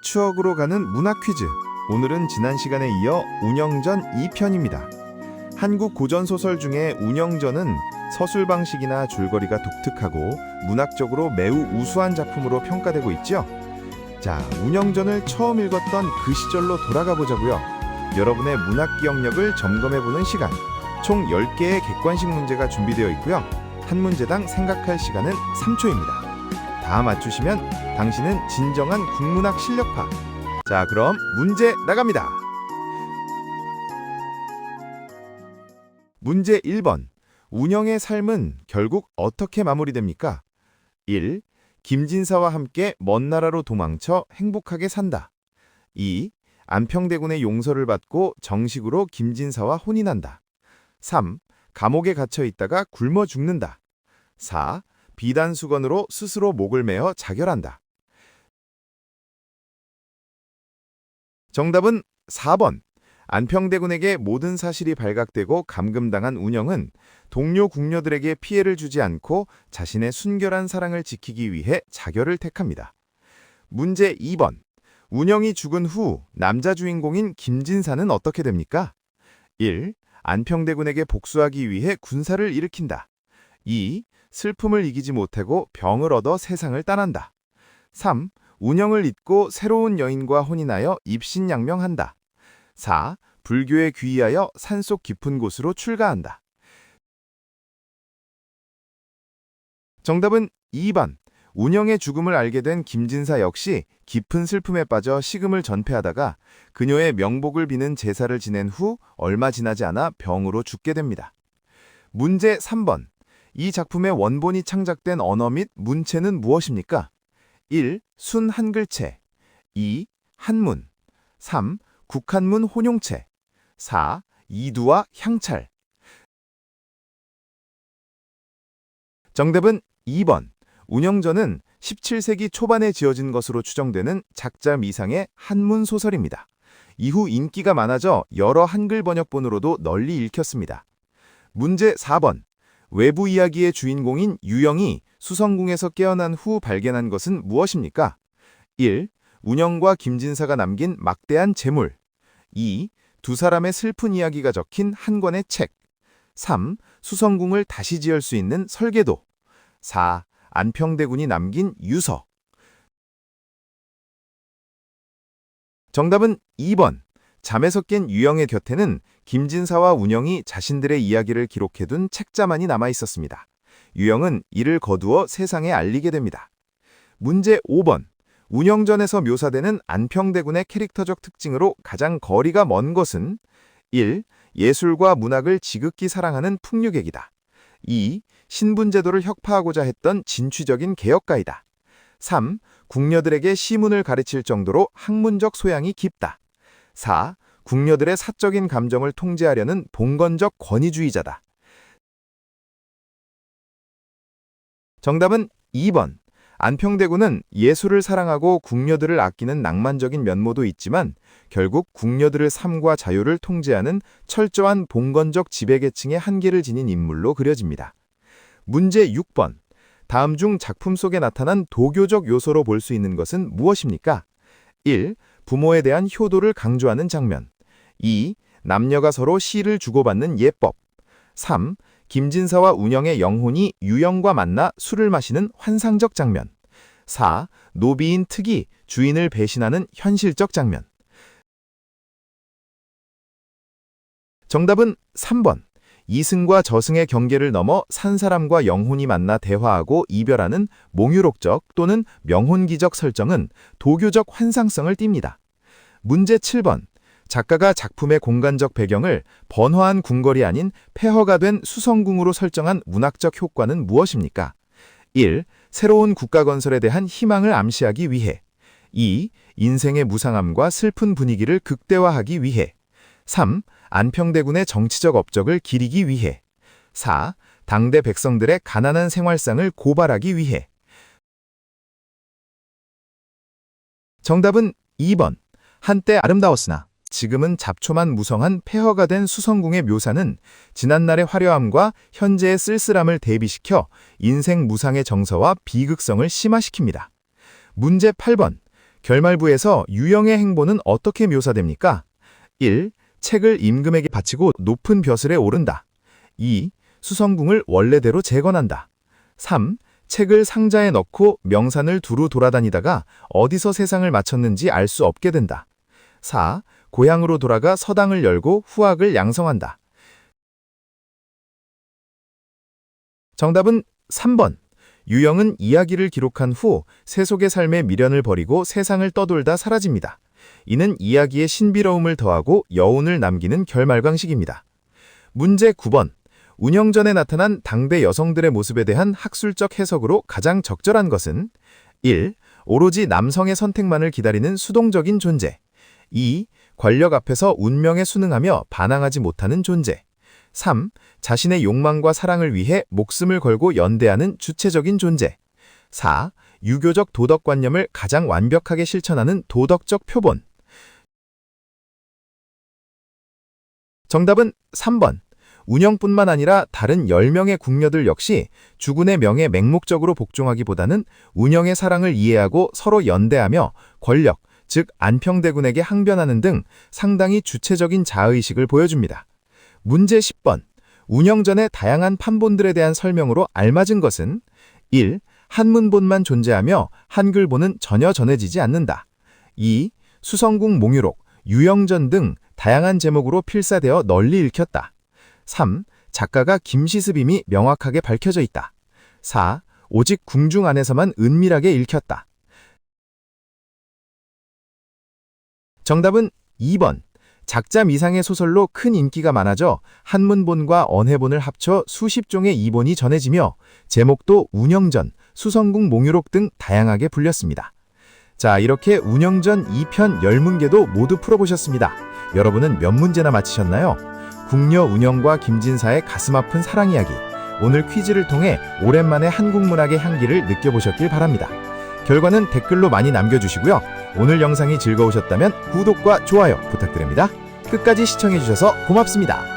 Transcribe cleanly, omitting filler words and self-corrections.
추억으로 가는 문학 퀴즈. 오늘은 지난 시간에 이어 운영전 2편입니다. 한국 고전소설 중에 운영전은 서술 방식이나 줄거리가 독특하고 문학적으로 매우 우수한 작품으로 평가되고 있죠. 자, 운영전을 처음 읽었던 그 시절로 돌아가 보자고요. 여러분의 문학 기억력을 점검해보는 시간. 총 10개의 객관식 문제가 준비되어 있고요. 한 문제당 생각할 시간은 3초입니다. 다 맞추시면 당신은 진정한 국문학 실력파. 자, 그럼 문제 나갑니다. 문제 1번. 운영의 삶은 결국 어떻게 마무리됩니까? 1. 김진사와 함께 먼 나라로 도망쳐 행복하게 산다. 2. 안평대군의 용서를 받고 정식으로 김진사와 혼인한다. 3. 감옥에 갇혀 있다가 굶어 죽는다. 4. 비단수건으로 스스로 목을 메어 자결한다. 정답은 4번. 안평대군에게 모든 사실이 발각되고 감금당한 운영은 동료 궁녀들에게 피해를 주지 않고 자신의 순결한 사랑을 지키기 위해 자결을 택합니다. 문제 2번. 운영이 죽은 후 남자 주인공인 김진사는 어떻게 됩니까? 1. 안평대군에게 복수하기 위해 군사를 일으킨다. 2. 슬픔을 이기지 못하고 병을 얻어 세상을 떠난다. 3. 운영을 잊고 새로운 여인과 혼인하여 입신양명한다. 4. 불교에 귀의하여 산속 깊은 곳으로 출가한다. 정답은 2번. 운영의 죽음을 알게 된 김진사 역시 깊은 슬픔에 빠져 식음을 전폐하다가 그녀의 명복을 비는 제사를 지낸 후 얼마 지나지 않아 병으로 죽게 됩니다. 문제 3번. 이 작품의 원본이 창작된 언어 및 문체는 무엇입니까? 1. 순 한글체. 2. 한문. 3. 국한문 혼용체. 4. 이두와 향찰. 정답은 2번. 운영전은 17세기 초반에 지어진 것으로 추정되는 작자 미상의 한문 소설입니다. 이후 인기가 많아져 여러 한글 번역본으로도 널리 읽혔습니다. 문제 4번. 외부 이야기의 주인공인 유영이 수성궁에서 깨어난 후 발견한 것은 무엇입니까? 1. 운영과 김진사가 남긴 막대한 재물. 2. 두 사람의 슬픈 이야기가 적힌 한 권의 책. 3. 수성궁을 다시 지을 수 있는 설계도. 4. 안평대군이 남긴 유서. 정답은 2번. 잠에서 깬 유영의 곁에는 김진사와 운영이 자신들의 이야기를 기록해둔 책자만이 남아있었습니다. 유영은 이를 거두어 세상에 알리게 됩니다. 문제 5번. 운영전에서 묘사되는 안평대군의 캐릭터적 특징으로 가장 거리가 먼 것은 1. 예술과 문학을 지극히 사랑하는 풍류객이다. 2. 신분제도를 혁파하고자 했던 진취적인 개혁가이다. 3. 궁녀들에게 시문을 가르칠 정도로 학문적 소양이 깊다. 4. 궁녀들의 사적인 감정을 통제하려는 봉건적 권위주의자다. 정답은 2번. 안평대군은 예술을 사랑하고 궁녀들을 아끼는 낭만적인 면모도 있지만 결국 궁녀들의 삶과 자유를 통제하는 철저한 봉건적 지배계층의 한계를 지닌 인물로 그려집니다. 문제 6번. 다음 중 작품 속에 나타난 도교적 요소로 볼 수 있는 것은 무엇입니까? 1. 부모에 대한 효도를 강조하는 장면. 2. 남녀가 서로 시를 주고받는 예법. 3. 김진사와 운영의 영혼이 유영과 만나 술을 마시는 환상적 장면. 4. 노비인 특이 주인을 배신하는 현실적 장면. 정답은 3번. 이승과 저승의 경계를 넘어 산 사람과 영혼이 만나 대화하고 이별하는 몽유록적 또는 명혼기적 설정은 도교적 환상성을 띱니다. 문제 7번. 작가가 작품의 공간적 배경을 번화한 궁궐이 아닌 폐허가 된 수성궁으로 설정한 문학적 효과는 무엇입니까? 1. 새로운 국가 건설에 대한 희망을 암시하기 위해. 2. 인생의 무상함과 슬픈 분위기를 극대화하기 위해. 3. 안평대군의 정치적 업적을 기리기 위해. 4. 당대 백성들의 가난한 생활상을 고발하기 위해. 정답은 2번. 한때 아름다웠으나 지금은 잡초만 무성한 폐허가 된 수성궁의 묘사는 지난날의 화려함과 현재의 쓸쓸함을 대비시켜 인생 무상의 정서와 비극성을 심화시킵니다. 문제 8번. 결말부에서 유영의 행보는 어떻게 묘사됩니까? 1. 책을 임금에게 바치고 높은 벼슬에 오른다. 2. 수성궁을 원래대로 재건한다. 3. 책을 상자에 넣고 명산을 두루 돌아다니다가 어디서 세상을 마쳤는지 알 수 없게 된다. 4. 고향으로 돌아가 서당을 열고 후학을 양성한다. 정답은 3번. 유영은 이야기를 기록한 후 세속의 삶의 미련을 버리고 세상을 떠돌다 사라집니다. 이는 이야기의 신비로움을 더하고 여운을 남기는 결말광식입니다. 문제 9번. 운영전에 나타난 당대 여성들의 모습에 대한 학술적 해석으로 가장 적절한 것은 1. 오로지 남성의 선택만을 기다리는 수동적인 존재. 2. 권력 앞에서 운명에 순응하며 반항하지 못하는 존재. 3. 자신의 욕망과 사랑을 위해 목숨을 걸고 연대하는 주체적인 존재. 4. 유교적 도덕관념을 가장 완벽하게 실천하는 도덕적 표본. 정답은 3번. 운영뿐만 아니라 다른 10명의 궁녀들 역시 주군의 명에 맹목적으로 복종하기보다는 운영의 사랑을 이해하고 서로 연대하며 권력, 즉 안평대군에게 항변하는 등 상당히 주체적인 자아의식을 보여줍니다. 문제 10번. 운영전의 다양한 판본들에 대한 설명으로 알맞은 것은 1. 한문본만 존재하며 한글본은 전혀 전해지지 않는다. 2. 수성궁 몽유록, 유영전 등 다양한 제목으로 필사되어 널리 읽혔다. 3. 작가가 김시습임이 명확하게 밝혀져 있다. 4. 오직 궁중 안에서만 은밀하게 읽혔다. 정답은 2번. 작자 미상의 소설로 큰 인기가 많아져 한문본과 언해본을 합쳐 수십 종의 이본이 전해지며 제목도 운영전, 수성궁 몽유록 등 다양하게 불렸습니다. 자, 이렇게 운영전 2편 10문제도 모두 풀어보셨습니다. 여러분은 몇 문제나 맞히셨나요? 궁녀 운영과 김진사의 가슴 아픈 사랑 이야기. 오늘 퀴즈를 통해 오랜만에 한국 문학의 향기를 느껴보셨길 바랍니다. 결과는 댓글로 많이 남겨주시고요. 오늘 영상이 즐거우셨다면 구독과 좋아요 부탁드립니다. 끝까지 시청해주셔서 고맙습니다.